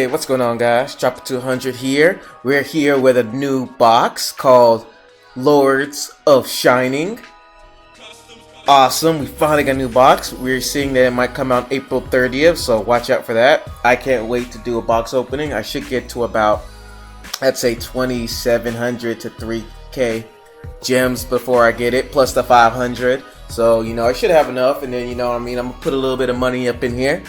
Hey, what's going on, guys? Chopper 200 here. We're here with a new box called Lords of Shining. Awesome, we finally got a new box. We're seeing that it might come out April 30th, so watch out for that. I can't wait to do a box opening. I should get to about, I'd say 2,700 to 3K gems before I get it, plus the 500. So, I should have enough, and then, I'm gonna put a little bit of money up in here.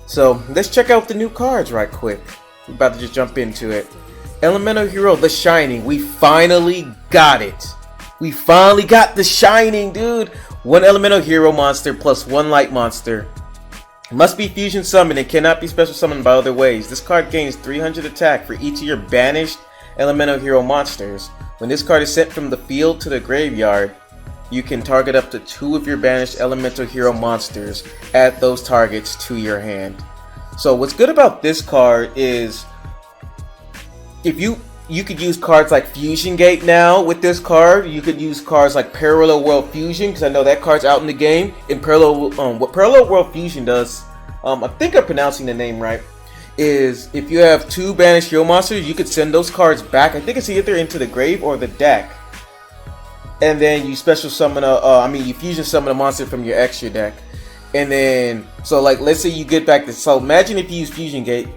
So, let's check out the new cards right quick. We're about to just jump into it. Elemental Hero, The Shining. We finally got it. We finally got The Shining, dude. One Elemental Hero monster plus one Light monster. Must be fusion summoned and cannot be special summoned by other ways. This card gains 300 attack for each of your banished Elemental Hero monsters. When this card is sent from the field to the graveyard, you can target up to 2 of your banished Elemental Hero monsters. Add those targets to your hand. So what's good about this card is if you could use cards like Fusion Gate now with this card. You could use cards like Parallel World Fusion, because I know that card's out in the game. In what Parallel World Fusion does, I think I'm pronouncing the name right, is if you have 2 banished hero monsters, you could send those cards back. I think it's either into the grave or the deck. And then you special summon you fusion summon a monster from your extra deck. And then, so like, let's say you get back this. So imagine if you use Fusion Gate,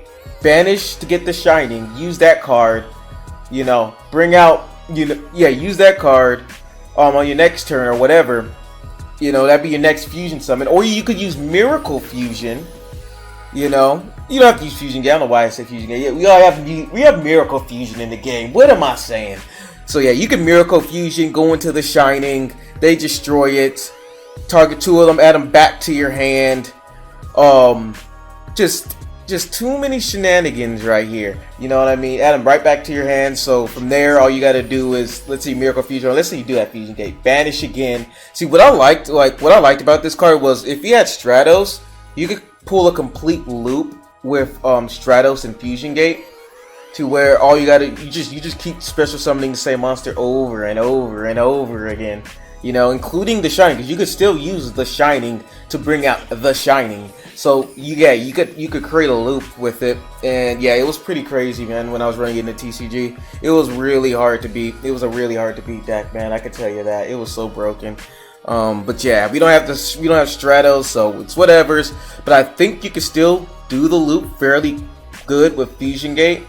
banish to get the Shining, use that card, bring out, use that card on your next turn or whatever. That'd be your next fusion summon. Or you could use Miracle Fusion. You don't have to use Fusion Gate. I don't know why I said Fusion Gate. Yeah, we have Miracle Fusion in the game. What am I saying? So yeah, you can Miracle Fusion, go into the Shining, they destroy it, target 2 of them, add them back to your hand. Just too many shenanigans right here. You know what I mean? Add them right back to your hand. So from there, all you got to do is, let's see, Miracle Fusion, or let's say you do have Fusion Gate, banish again. See, what I liked about this card was if you had Stratos, you could pull a complete loop with Stratos and Fusion Gate, to where all you just keep special summoning the same monster over and over and over again, including the Shining, because you could still use the Shining to bring out the Shining. So you could create a loop with it, and yeah, it was pretty crazy, man. When I was running into TCG, it was really hard to beat. It was a really hard to beat deck, man. I can tell you that it was so broken. But yeah, we don't have Stratos, so it's whatever's. But I think you can still do the loop fairly good with Fusion Gate.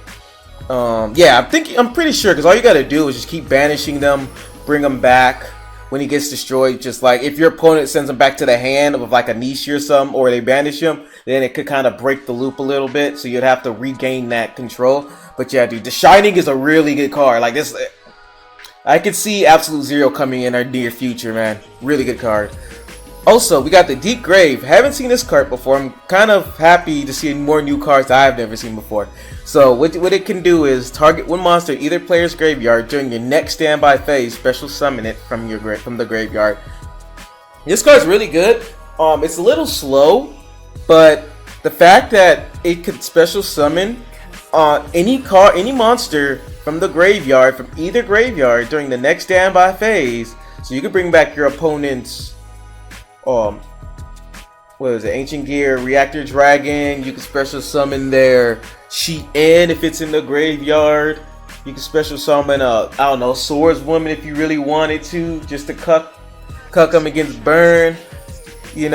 Yeah, I'm pretty sure, because all you gotta do is just keep banishing them, bring them back when he gets destroyed. Just like if your opponent sends them back to the hand with like a niche or something, or they banish him, then it could kind of break the loop a little bit, so you'd have to regain that control. But yeah, dude, the Shining is a really good card. Like this, I could see Absolute Zero coming in our near future, man. Really good card. Also, we got the Deep Grave. Haven't seen this card before. I'm kind of happy to see more new cards that I've never seen before. So what it can do is target one monster in either player's graveyard during your next standby phase. Special summon it from the graveyard. This card's really good. It's a little slow, but the fact that it could special summon any monster from the graveyard, from either graveyard during the next standby phase, so you can bring back your opponent's what is it? Ancient Gear, Reactor Dragon. You can special summon their Sheet-In if it's in the graveyard. You can special summon Swordswoman if you really wanted to, just to cuck them against burn. You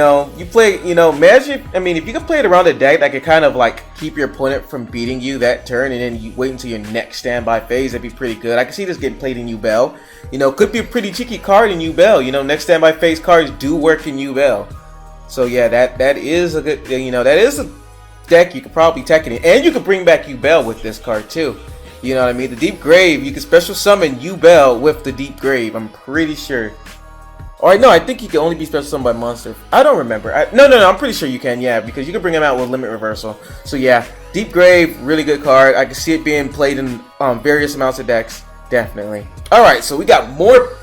play, Magic. I mean, if you can play it around a deck that could kind of like keep your opponent from beating you that turn, and then you wait until your next standby phase, that'd be pretty good. I can see this getting played in Yubel. Could be a pretty cheeky card in Yubel. Next standby phase cards do work in Yubel. So yeah, that is a good, that is a deck you could probably tech it in, and you could bring back Yubel with this card too. You know what I mean? The Deep Grave, you can special summon Yubel with the Deep Grave. I'm pretty sure. Or no, I think he can only be special summoned by monster. I don't remember. No, I'm pretty sure you can, yeah, because you can bring him out with Limit Reversal. So yeah, Deep Grave, really good card. I can see it being played in various amounts of decks, definitely. Alright, so we got more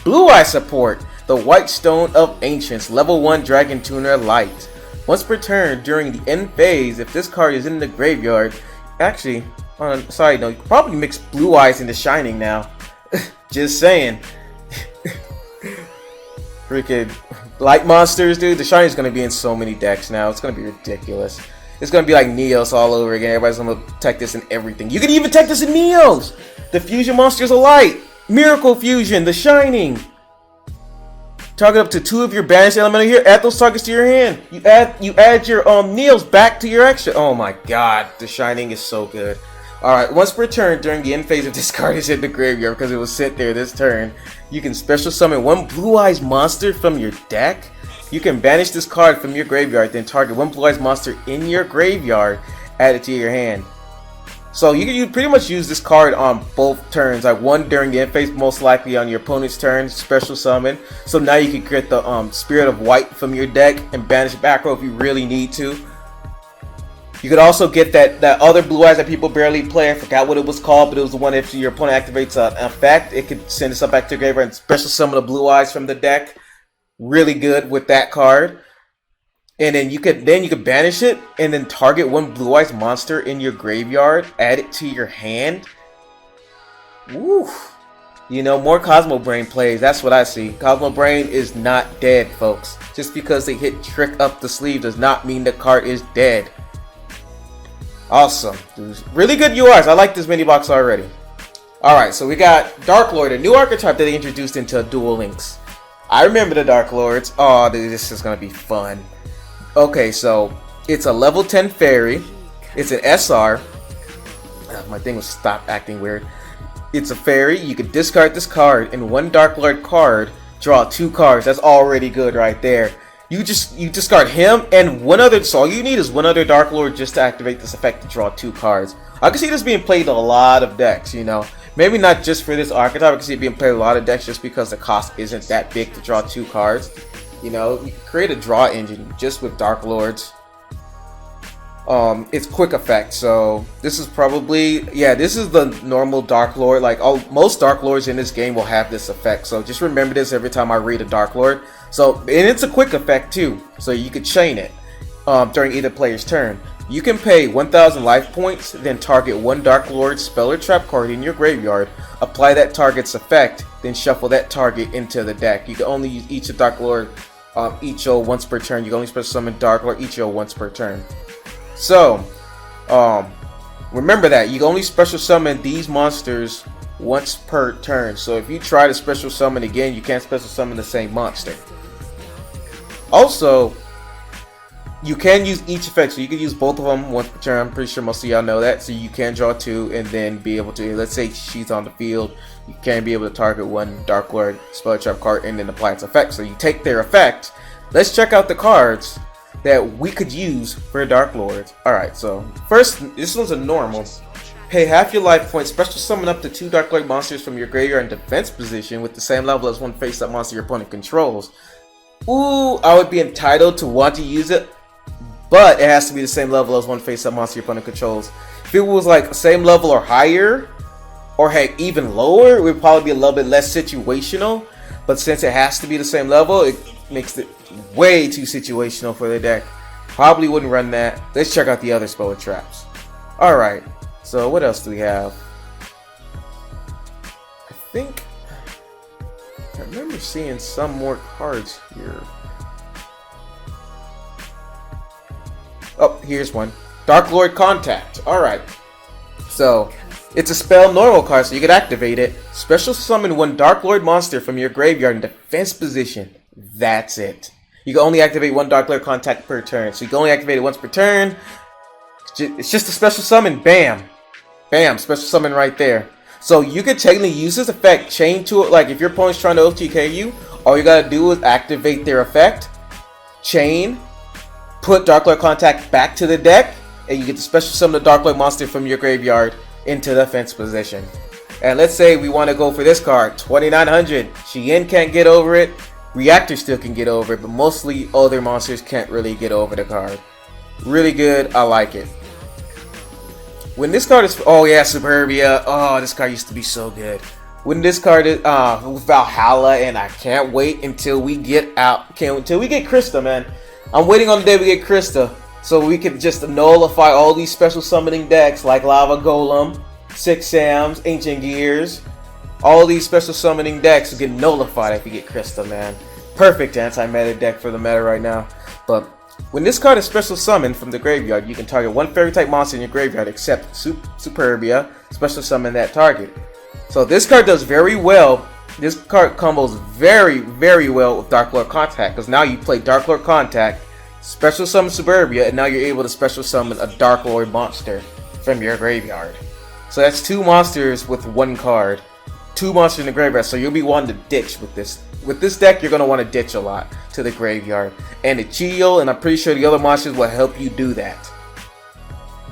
Blue Eye support. The White Stone of Ancients, level 1 Dragon Tuner Light. Once per turn during the end phase, if this card is in the graveyard, actually, on a side note, you can probably mix Blue Eyes into Shining now. Just saying. Freaking Light monsters, dude. The Shining's gonna be in so many decks now. It's gonna be ridiculous. It's gonna be like Neos all over again. Everybody's gonna tech this in everything. You can even tech this in Neos! The Fusion Monsters of Light! Miracle Fusion, The Shining! Target up to 2 of your banished elemental here. Add those targets to your hand. You add your Neos back to your extra. Oh my god, The Shining is so good. Alright, once per turn during the end phase of this card is in the graveyard because it was sent there this turn, you can special summon 1 Blue Eyes monster from your deck. You can banish this card from your graveyard, then target 1 Blue Eyes monster in your graveyard, add it to your hand. So you can pretty much use this card on both turns, like one during the end phase, most likely on your opponent's turn, special summon. So now you can get the Spirit of White from your deck and banish back row if you really need to. You could also get that other Blue Eyes that people barely play. I forgot what it was called, but it was the one if your opponent activates an effect, it could send this up back to your graveyard and special summon the Blue Eyes from the deck. Really good with that card. And then you could banish it and then target 1 Blue Eyes monster in your graveyard, add it to your hand. Woo! You know, more Cosmo Brain plays. That's what I see. Cosmo Brain is not dead, folks. Just because they hit Trick up the sleeve does not mean the card is dead. Awesome. Really good URs. I like this mini box already. Alright, so we got Darklord, a new archetype that they introduced into Duel Links. I remember the Darklords. Oh, dude, this is going to be fun. Okay, so it's a level 10 fairy. It's an SR. My thing will stop acting weird. It's a fairy. You can discard this card and 1 Darklord card, draw 2 cards. That's already good right there. You discard him and 1 other, so all you need is 1 other Darklord just to activate this effect to draw 2 cards. I can see this being played in a lot of decks, you know. Maybe not just for this archetype, I can see it being played in a lot of decks just because the cost isn't that big to draw 2 cards. You know, you can create a draw engine just with Darklords. It's quick effect, so this is probably, yeah, this is the normal Darklord. Like most Darklords in this game will have this effect, so just remember this every time I read a Darklord. So, and it's a quick effect too, so you could chain it during either player's turn. You can pay 1,000 life points, then target 1 Darklord spell or trap card in your graveyard, apply that target's effect, then shuffle that target into the deck. You can only use each of Darklord Yugioh once per turn. You can only special summon Darklord Yugioh once per turn. So, remember that you can only special summon these monsters once per turn. So if you try to special summon again, you can't special summon the same monster. Also, you can use each effect, so you can use both of them once per turn. I'm pretty sure most of y'all know that. So you can draw 2 and then be able to, let's say she's on the field, you can be able to target 1 Darklord spell trap card and then apply its effect. So you take their effect. Let's check out the cards that we could use for Darklords. Alright, so first, this one's a normal. Pay half your life points, special summon up to 2 Darklord monsters from your graveyard in defense position with the same level as 1 face-up monster your opponent controls. Ooh, I would be entitled to want to use it, but it has to be the same level as 1 face-up monster your opponent controls. If it was like same level or higher, or heck, even lower, it would probably be a little bit less situational. But since it has to be the same level, it makes it way too situational for the deck. Probably wouldn't run that. Let's check out the other spell with traps. Alright, so what else do we have? I remember seeing some more cards here. Oh, here's one. Darklord Contact. Alright. So, it's a spell normal card, so you can activate it. Special summon 1 Darklord monster from your graveyard in defense position. That's it. You can only activate 1 Darklord Contact per turn. So you can only activate it once per turn. It's just a special summon. Bam. Bam. Special summon right there. So you could technically use this effect, chain to it. Like if your opponent's trying to OTK you, all you gotta do is activate their effect, chain, put Darklord Contact back to the deck, and you get to special summon the Darklord monster from your graveyard into the defense position. And let's say we want to go for this card, 2900. Chien can't get over it. Reactor still can get over it, but mostly other monsters can't really get over the card. Really good. I like it. When this card is, oh yeah, Suburbia. Oh, this card used to be so good. When this card is with Valhalla, and I can't wait until we get until we get Krista, man. I'm waiting on the day we get Krista, so we can just nullify all these special summoning decks like Lava Golem, Six Sams, Ancient Gears. All these special summoning decks will get nullified if you get Krista, man. Perfect anti-meta deck for the meta right now. But When this card is special summoned from the graveyard, you can target one fairy type monster in your graveyard except Superbia, special summon that target. So this card does very well. This card combos very, very well with Darklord Contact, because now you play Darklord Contact, special summon Suburbia, and now you're able to special summon a Darklord monster from your graveyard. So that's 2 monsters with 1 card. 2 monsters in the graveyard, so you'll be wanting to ditch with this. With this deck, you're going to want to ditch a lot to the graveyard. And the Yugioh, and I'm pretty sure the other monsters will help you do that.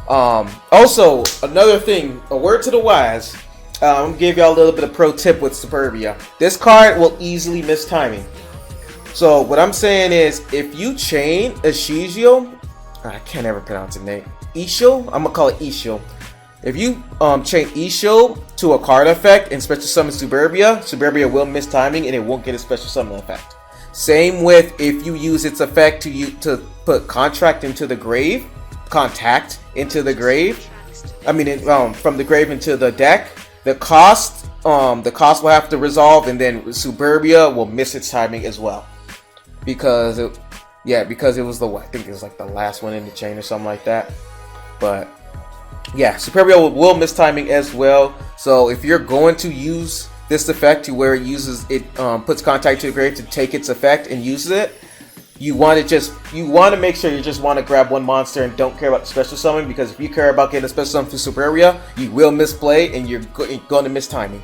Also, another thing, a word to the wise, I'm going to give y'all a little bit of pro tip with Superbia. This card will easily miss timing. So what I'm saying is, if you chain a Yugioh, I can't ever pronounce the name, Yugioh? I'm going to call it Yugioh. If you chain Yugioh to a card effect and special summon Suburbia, Suburbia will miss timing and it won't get a special summon effect. Same with if you use its effect to put Contact into the grave, I mean, from the grave into the deck. The cost will have to resolve, and then Suburbia will miss its timing as well, because it was I think it was like the last one in the chain or something like that. But yeah, Superbia will miss timing as well. So if you're going to use this effect to where it puts Contact to the grave to take its effect and uses it, you want to make sure you just want to grab 1 monster and don't care about the special summon, because if you care about getting a special summon through Superbia, you will misplay and you're going to miss timing.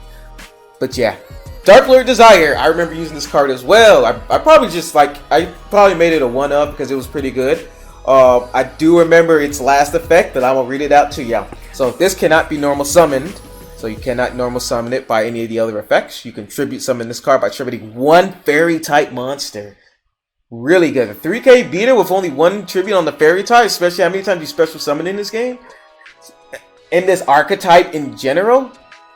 But yeah, Darklord Desire, I remember using this card as well. I probably made it a 1-up because it was pretty good. I do remember its last effect, but I will read it out to y'all. So this cannot be normal summoned, so you cannot normal summon it by any of the other effects. You can tribute summon this card by tributing 1 fairy type monster. Really good. A 3k beater with only 1 tribute on the fairy type, especially how many times you special summon in this game. In this archetype in general,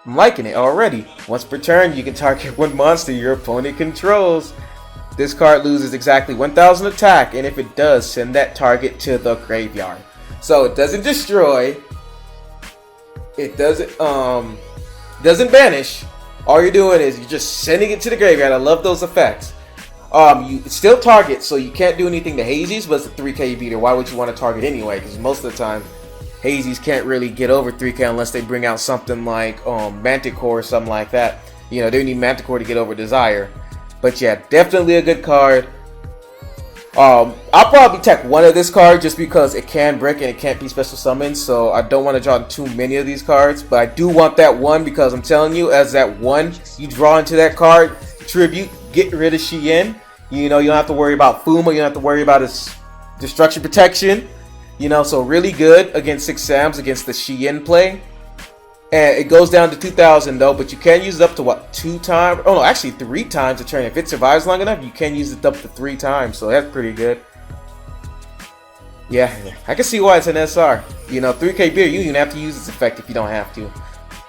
I'm liking it already. Once per turn, you can target 1 monster your opponent controls. This card loses exactly 1000 attack, and if it does, send that target to the graveyard. So it doesn't destroy. It doesn't banish. All you're doing is you're just sending it to the graveyard. I love those effects. You still target, so you can't do anything to Hazies, but it's a 3k beater. Why would you want to target anyway? Because most of the time, Hazies can't really get over 3k unless they bring out something like Manticore or something like that. You know, they need Manticore to get over Desire. But yeah, definitely a good card. I'll probably tech 1 of this card just because it can brick and it can't be special summoned, so I don't want to draw too many of these cards. But I do want that 1 because I'm telling you, as that 1 you draw into that card, tribute, get rid of Shien. You know, you don't have to worry about Fuma, you don't have to worry about his destruction protection. You know, so really good against 6 Sams against the Shien play. And it goes down to 2000 though, but you can use it up to what, 2 times? Oh no, actually 3 times a turn. If it survives long enough, you can use it up to 3 times, so that's pretty good. Yeah, I can see why it's an SR. You know, 3k beer, you even have to use its effect if you don't have to.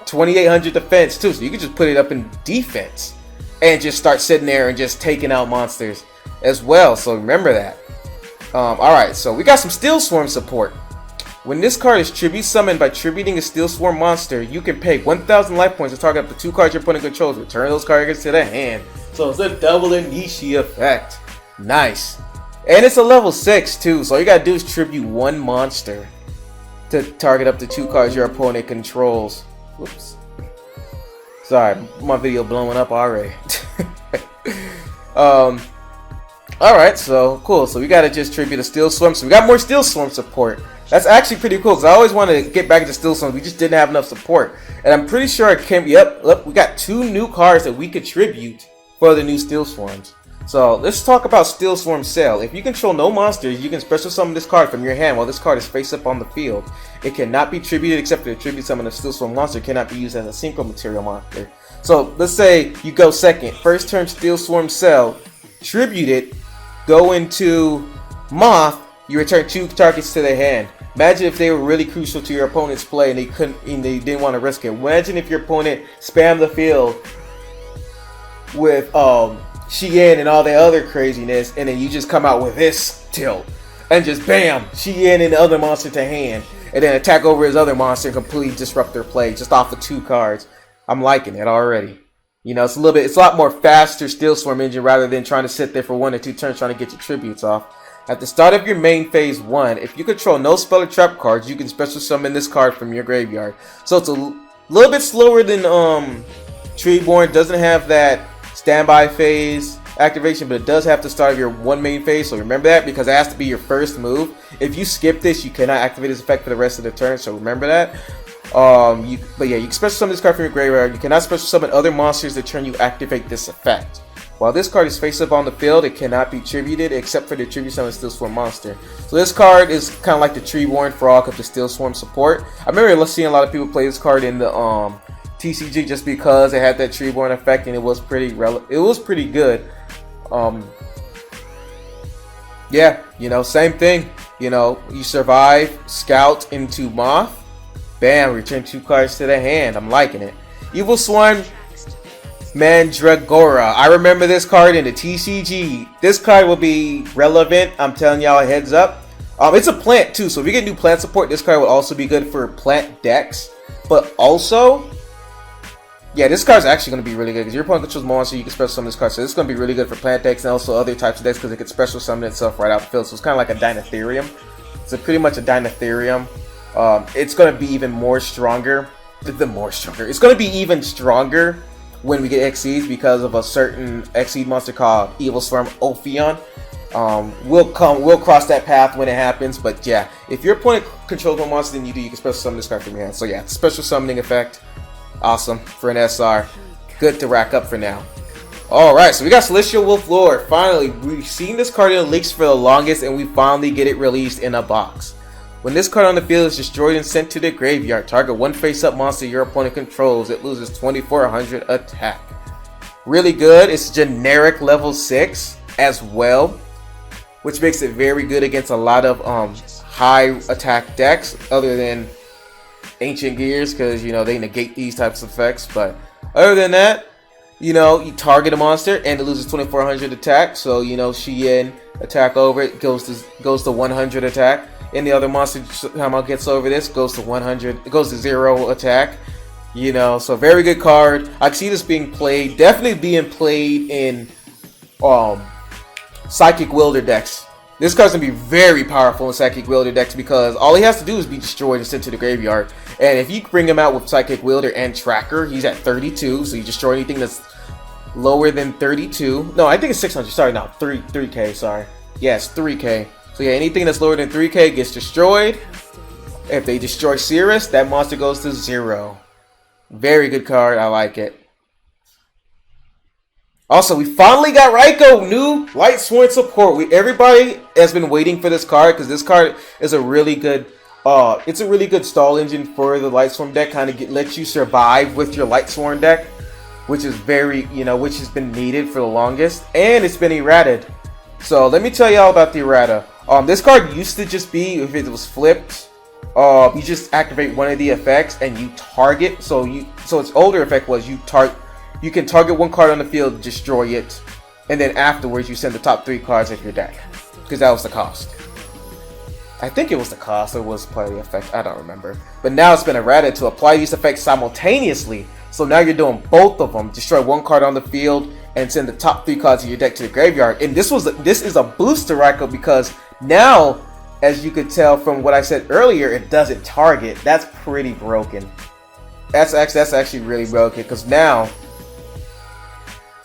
2800 defense too, so you can just put it up in defense and just start sitting there and just taking out monsters as well, so remember that. Alright, so we got some Steel Swarm support. When this card is tribute summoned by tributing a Steel Swarm monster, you can pay 1000 life points to target up to 2 cards your opponent controls. Return those cards to the hand. So it's a double Inishi effect. Nice. And it's a level 6 too, so all you gotta do is tribute 1 monster to target up to 2 cards your opponent controls. Whoops. Sorry, my video blowing up already. Alright, so cool. So we gotta just tribute a Steel Swarm. So we got more Steel Swarm support. That's actually pretty cool, because I always wanted to get back into Steel Swarms. We just didn't have enough support. And I'm pretty sure it came, yep, look, we got 2 new cards that we could tribute for the new Steel Swarms. So let's talk about Steel Swarm Sale. If you control no monsters, you can special summon this card from your hand while this card is face up on the field. It cannot be tributed except for the tribute summon of Steel Swarm monster. It cannot be used as a synchro material monster. So let's say you go second. First turn Steel Swarm Cell, tribute it, go into Moth, you return 2 targets to their hand. Imagine if they were really crucial to your opponent's play and they didn't want to risk it. Imagine if your opponent spammed the field with Shien and all the other craziness, and then you just come out with this tilt and just bam, Shien and the other monster to hand, and then attack over his other monster and completely disrupt their play just off of 2 cards. I'm liking it already. You know, it's a lot more faster Steel Swarm engine rather than trying to sit there for 1 or 2 turns trying to get your tributes off. At the start of your main phase 1, if you control no spell or trap cards, you can special summon this card from your graveyard. So it's a little bit slower than Treeborn. Doesn't have that standby phase activation, but it does have to start of your one main phase. So remember that, because it has to be your first move. If you skip this, you cannot activate this effect for the rest of the turn. So remember that. But yeah, you can special summon this card from your graveyard. You cannot special summon other monsters the turn you activate this effect. While this card is face up on the field, it cannot be tributed except for the tribute summon Steel Swarm monster. So this card is kind of like the Treeborn Frog of the Steel Swarm support. I remember seeing a lot of people play this card in the TCG just because it had that Treeborn effect and it was pretty good. Yeah, you know, same thing. You know, you survive, scout into Moth, bam, return 2 cards to the hand. I'm liking it. Evil Swarm Mandragora. I remember this card in the TCG. This card will be relevant. I'm telling y'all, heads up. It's a plant too, so if you get new plant support, this card will also be good for plant decks. But also, yeah, this card's actually going to be really good because your opponent controls monster, you can special summon this card. So this is going to be really good for plant decks and also other types of decks because it can special summon itself right out the field. So it's kind of like a Dinotherium. It's pretty much a Dinotherium. It's going to be even more stronger. It's going to be even stronger when we get Xyz because of a certain Xyz monster called Evil Swarm Ophion. We'll cross that path when it happens, but yeah, if your opponent controls one monster than you do, you can special summon this card from your hand. So yeah, special summoning effect, awesome for an SR, good to rack up for now. Alright, so we got Celestial Wolf Lord. Finally, we've seen this card in the leaks for the longest, and we finally get it released in a box. When this card on the field is destroyed and sent to the graveyard, target one face-up monster your opponent controls. It loses 2400 attack. Really good. It's generic level 6 as well, which makes it very good against a lot of high attack decks other than Ancient Gears, because you know they negate these types of effects. But other than that, you know, you target a monster and it loses 2400 attack. So you know, Shien attack over it goes to 100 attack. Any other monster somehow gets over this goes to 100. It goes to 0 attack. You know, so very good card. I can see this being played, definitely being played in Psychic Wielder decks. This card's gonna be very powerful in Psychic Wielder decks because all he has to do is be destroyed and sent to the graveyard. And if you bring him out with Psychic Wielder and Tracker, he's at 32. So you destroy anything that's lower than 32. No, I think it's 600. Sorry, no, 3K. Sorry, yes, 3K. So yeah, anything that's lower than 3K gets destroyed. If they destroy Cirrus, that monster goes to 0. Very good card. I like it. Also, we finally got Raikou, new Light Sworn support. Everybody has been waiting for this card because this card is a really good. It's a really good stall engine for the Light Sworn deck. Kind of lets you survive with your Light Sworn deck, which is which has been needed for the longest, and it's been errated. So let me tell y'all about the errata. This card used to just be, if it was flipped, you just activate one of the effects and you target. So its older effect was you can target one card on the field, destroy it, and then afterwards you send the top 3 cards of your deck, because that was the cost. I think it was the cost, or was part of the effect, I don't remember. But now it's been errated to apply these effects simultaneously. So now you're doing both of them. Destroy one card on the field and send the top 3 cards of your deck to the graveyard. And this is a boost to Raikou because now, as you could tell from what I said earlier, it doesn't target. That's pretty broken. That's actually really broken because now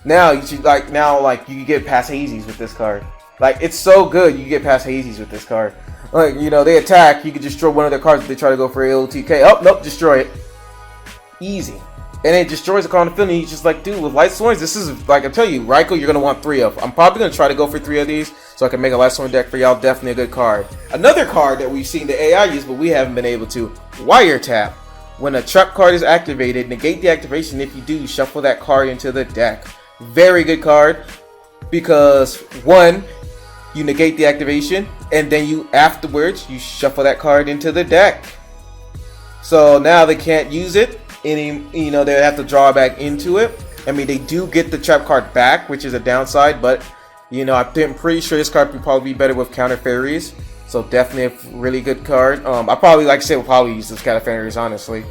you can get past Hazies with this card. Like, it's so good you get past Hazies with this card. Like, you know, they attack, you can destroy one of their cards if they try to go for AOTK. Oh, nope, destroy it. Easy. And it destroys the card on the field, and he's just like, dude, with Light Sworns, this is, like, I'm telling you, Raikou, you're going to want 3 of. I'm probably going to try to go for 3 of these, so I can make a Light Sworn deck for y'all. Definitely a good card. Another card that we've seen the AI use, but we haven't been able to, Wiretap. When a trap card is activated, negate the activation. If you do, shuffle that card into the deck. Very good card, because, 1, you negate the activation, and then afterwards, you shuffle that card into the deck. So now they can't use it. They have to draw back into it. I mean, they do get the trap card back, which is a downside, but I'm pretty sure this card would probably be better with counter fairies. So definitely a really good card. I probably, like I said, will probably use this counter fairies, honestly.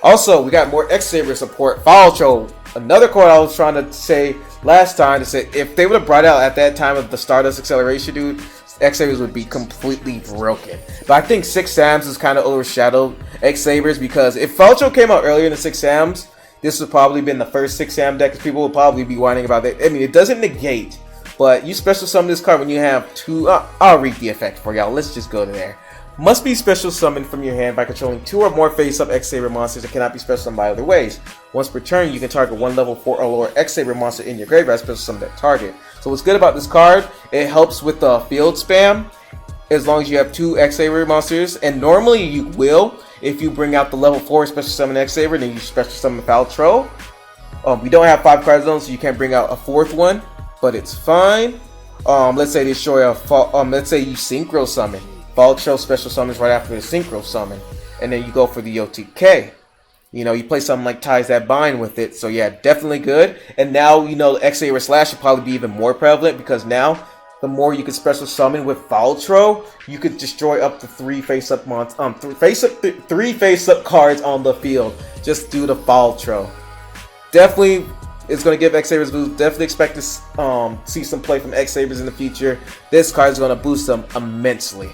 Also, we got more X-Saber support. Foul Troll, another card I was trying to say last time, to say if they would have brought out at that time of the Stardust Acceleration, dude, X-Sabers would be completely broken. But I think 6 Sams is kind of overshadowed X-Sabers because if Falcho came out earlier than 6 Sams, this would probably been the first 6 Sam deck. People would probably be whining about it. I mean, it doesn't negate, but you special summon this card when you have 2. I'll read the effect for y'all. Let's just go to there. Must be special summoned from your hand by controlling 2 or more face-up X-Saber monsters that cannot be special summoned by other ways. Once per turn, you can target 1 level 4 or lower X-Saber monster in your graveyard special summon that target. So what's good about this card, it helps with the field spam as long as you have 2 X-Saber monsters, and normally you will if you bring out the level 4 special summon X-Saber, then you special summon Faltro. We don't have 5 card zones, so you can't bring out a 4th one, but it's fine. Let's say they destroy a let's say you synchro summon. Faltro special summons right after the synchro summon, and then you go for the OTK. You know, you play something like Ties That Bind with it, so yeah, definitely good. And now, you know, X-Saber Slash should probably be even more prevalent because now, the more you can special summon with Faltro, you could destroy up to 3 face-up three face-up cards on the field just due to Faltro. Definitely, it's going to give X-Sabers a boost. Definitely expect to see some play from X-Sabers in the future. This card is going to boost them immensely.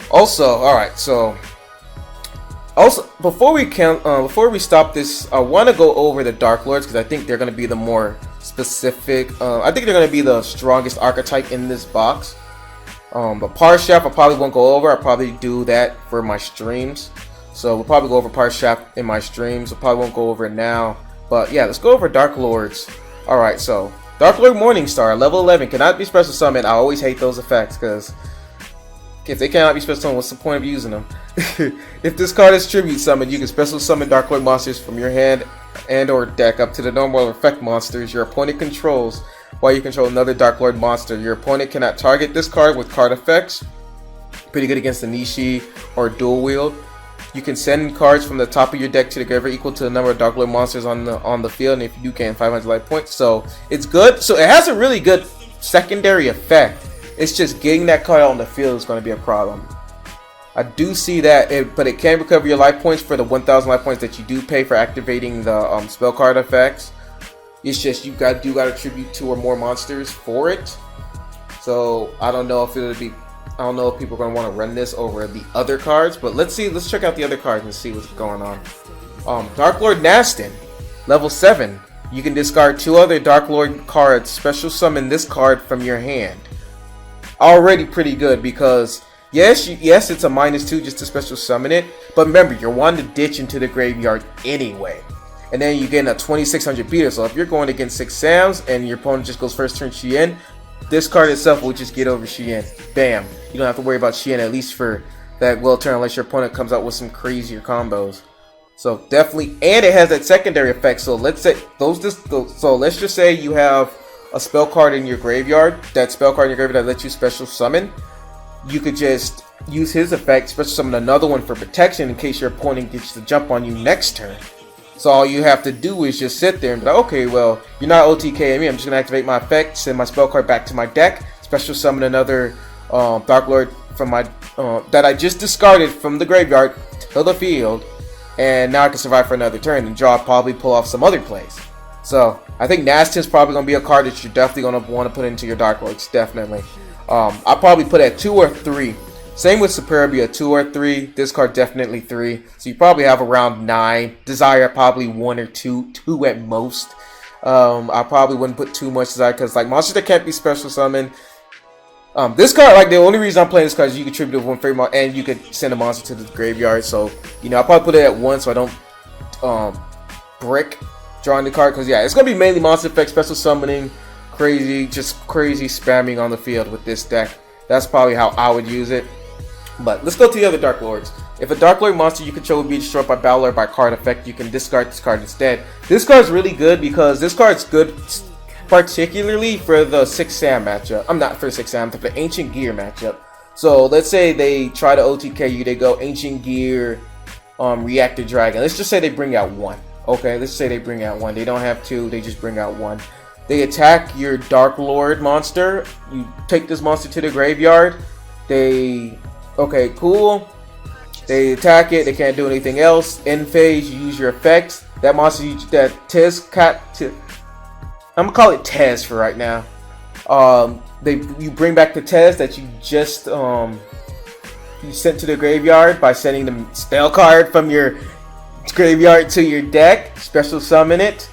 Also, before we stop this, I want to go over the Darklords because I think they're going to be the more specific. I think they're going to be the strongest archetype in this box. But Parshaft I probably won't go over. I'll probably do that for my streams. So we'll probably go over Parshaft in my streams. I probably won't go over it now. But yeah, let's go over Darklords. Alright, so Darklord Morningstar, level 11, cannot be special summoned. I always hate those effects because if they cannot be special summoned, what's the point of using them? If this card is tribute summoned, you can special summon Darklord monsters from your hand and or deck up to the normal effect monsters your opponent controls while you control another Darklord monster. Your opponent cannot target this card with card effects. Pretty good against the Nishi or dual wield. You can send cards from the top of your deck to the graveyard equal to the number of Darklord monsters on the field, and if you do, gain 500 life points. So it's good. So it has a really good secondary effect. It's just getting that card out on the field is going to be a problem. I do see that, but it can recover your life points for the 1,000 life points that you do pay for activating the spell card effects. It's just you got to tribute 2 or more monsters for it. So I don't know if people are going to want to run this over the other cards, but let's see. Let's check out the other cards and see what's going on. Darklord Nastin, level 7. You can discard 2 other Darklord cards. Special summon this card from your hand. Already pretty good because yes, it's a -2 just to special summon it, but remember, you're wanting to ditch into the graveyard anyway, and then you get a 2600 beater. So if you're going against 6 Sams and your opponent just goes first turn Shien, this card itself will just get over Shien. Bam! You don't have to worry about Shien at least for that well turn unless your opponent comes out with some crazier combos. So definitely, and it has that secondary effect. So let's say let's just say you have a spell card in your graveyard, that spell card in your graveyard that lets you special summon, you could just use his effect, special summon another one for protection in case your opponent gets to jump on you next turn. So all you have to do is just sit there and be like, okay, well, you're not OTKing me, I'm just going to activate my effect, send my spell card back to my deck, special summon another Darklord from my that I just discarded from the graveyard to the field, and now I can survive for another turn and probably pull off some other plays. So I think Nastin's probably going to be a card that you're definitely going to want to put into your Darklords, definitely. I'll probably put at 2 or 3. Same with Superbia, 2 or 3. This card definitely 3. So you probably have around 9. Desire probably 1 or 2, 2 at most. I probably wouldn't put too much Desire because like monsters that can't be special summoned. This card, like the only reason I'm playing this card is you can tribute one favorite monster and you could send a monster to the graveyard. So you know I'll probably put it at 1 so I don't brick drawing the card, because yeah, it's gonna be mainly monster effect, special summoning, just crazy spamming on the field with this deck. That's probably how I would use it. But let's go to the other Darklords. If a Darklord monster you control would be destroyed by battle or by card effect, you can discard this card instead. This card's really good because this card's good particularly for the 6 Sam matchup. I'm not for the 6 Sam, but the Ancient Gear matchup. So let's say they try to OTK you, they go Ancient Gear, Reactor Dragon. Let's just say they bring out 1. Okay, let's say they bring out 1. They don't have 2, they just bring out 1. They attack your Darklord monster. You take this monster to the graveyard. Okay, cool. They attack it. They can't do anything else. End phase, you use your effects. That monster, I'm gonna call it Tez for right now. you bring back the test that you just you sent to the graveyard by sending the spell card from your graveyard to your deck. Special summon it.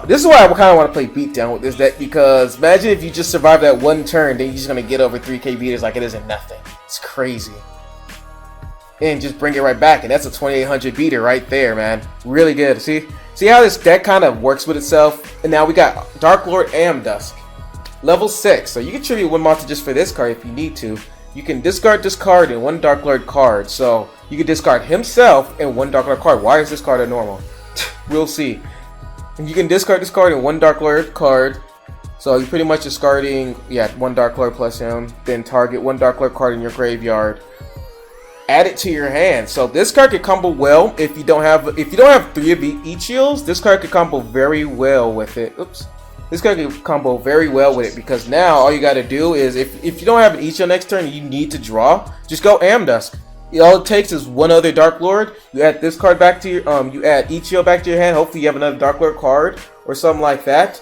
This is why I kind of want to play beatdown with this deck, because imagine if you just survive that one turn, then you're just gonna get over 3k beaters like it isn't nothing. It's crazy. And just bring it right back, and that's a 2800 beater right there, man. Really good. See how this deck kind of works with itself. And now we got Darklord Amdusk, level 6. So you can tribute one monster just for this card if you need to. You can discard this card and one Darklord card. So you can discard himself and one Darklord card. Why is this card a normal? We'll see. And you can discard this card and one Darklord card. So you're pretty much discarding, one Darklord plus him. Then target one Darklord card in your graveyard. Add it to your hand. So this card could combo well if you don't have 3 of each shields. This card could combo very well with it. Oops. This card could combo very well with it, because now all you got to do is if you don't have an Yugioh next turn, you need to draw. Just go Amdusk. All it takes is one other Darklord. You add this card back to your you add Yugioh back to your hand. Hopefully you have another Darklord card or something like that.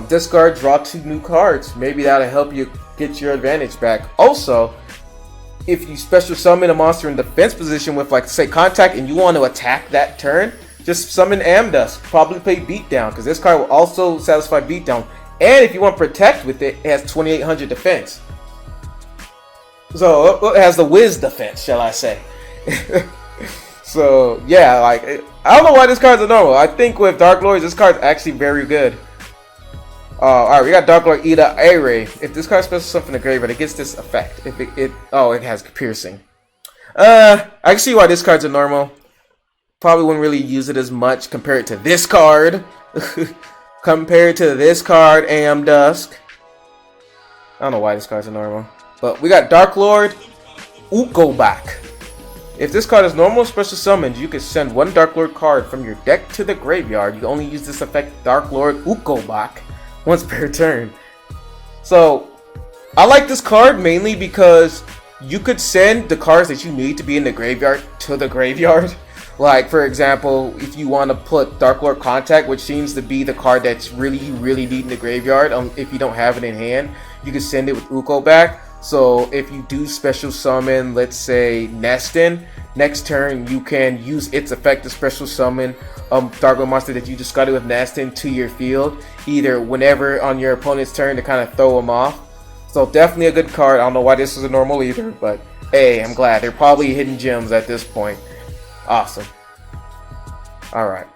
Discard, draw 2 new cards. Maybe that'll help you get your advantage back. Also, if you special summon a monster in defense position with, like, say, contact, and you want to attack that turn, just summon Amdusk. Probably play beatdown, because this card will also satisfy beatdown. And if you want protect with it, it has 2800 defense. So it has the whiz defense, shall I say. So yeah, like, I don't know why this card's a normal. I think with Darklord, this card's actually very good. Alright, we got Darklord Ida Array. If this card special stuff in the graveyard, it gets this effect. If it has piercing. I can see why this card's a normal. Probably wouldn't really use it as much compared to this card. Compared to this card, Amdusk. I don't know why this card's a normal. But we got Darklord Ukobak. If this card is normal special summoned, you can send one Darklord card from your deck to the graveyard. You can only use this effect, Darklord Ukobak, once per turn. So I like this card mainly because you could send the cards that you need to be in the graveyard to the graveyard. Like, for example, if you want to put Darklord Contact, which seems to be the card that's you really need in the graveyard, if you don't have it in hand, you can send it with Ukobak. So if you do special summon, let's say, Nestin, next turn you can use its effect to special summon Darklord monster that you discarded with Nestin to your field, either whenever on your opponent's turn to kind of throw them off. So definitely a good card. I don't know why this is a normal either, but hey, I'm glad. They're probably hidden gems at this point. Awesome. Alright.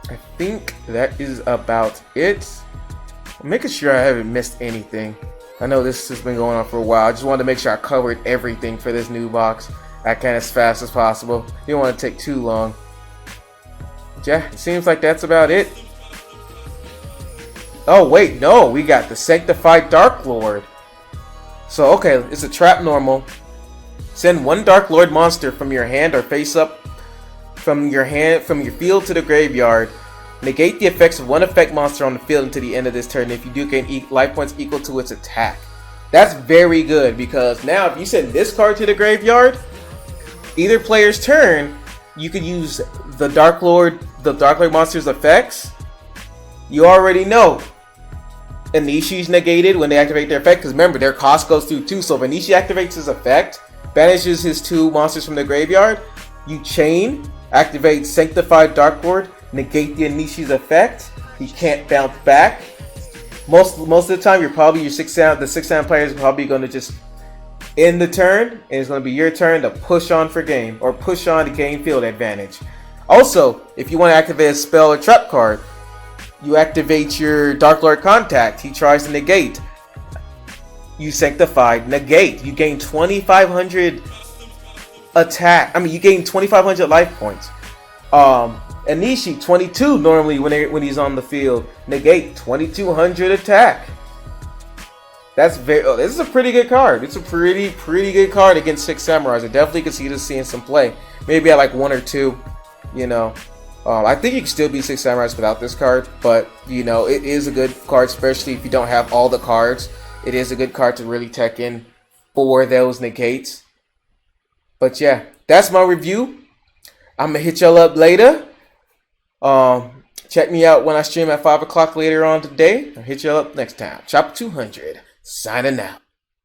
I think that is about it. I'm making sure I haven't missed anything. I know this has been going on for a while. I just wanted to make sure I covered everything for this new box. I can as fast as possible. Didn't want to take too long. But yeah, it seems like that's about it. Oh wait, no, we got the Sanctified Darklord. So okay, it's a trap normal. Send one Darklord monster from your hand or face up from your field to the graveyard. Negate the effects of one effect monster on the field until the end of this turn. If you do, gain life points equal to its attack. That's very good, because now if you send this card to the graveyard, either player's turn, you could use the Darklord monster's effects. You already know. Anishi's negated when they activate their effect, because remember, their cost goes through 2. So if Anishi activates his effect, banishes his 2 monsters from the graveyard, you chain, activate Sanctified Darklord, negate the Anishi's effect. He can't bounce back. Most of the time, the 6-sound players are probably going to just end the turn, and it's going to be your turn to push on for game, or push on to gain field advantage. Also, if you want to activate a spell or trap card, you activate your Darklord Contact. He tries to negate. You Sanctified, negate. You gain 2,500 attack. You gain 2,500 life points. Anishi 22 normally when he's on the field. Negate 2,200 attack. That's this is a pretty good card. It's a pretty good card against 6 samurais. I definitely could see this seeing some play. Maybe at like 1 or 2. You know. I think you can still beat 6 samurais without this card, but you know, it is a good card, especially if you don't have all the cards. It is a good card to really tech in for those negates. But yeah, that's my review. I'm gonna hit y'all up later. Check Check me out when I stream at 5 o'clock later on today. I'll hit you up next time. Chapter 200, signing out.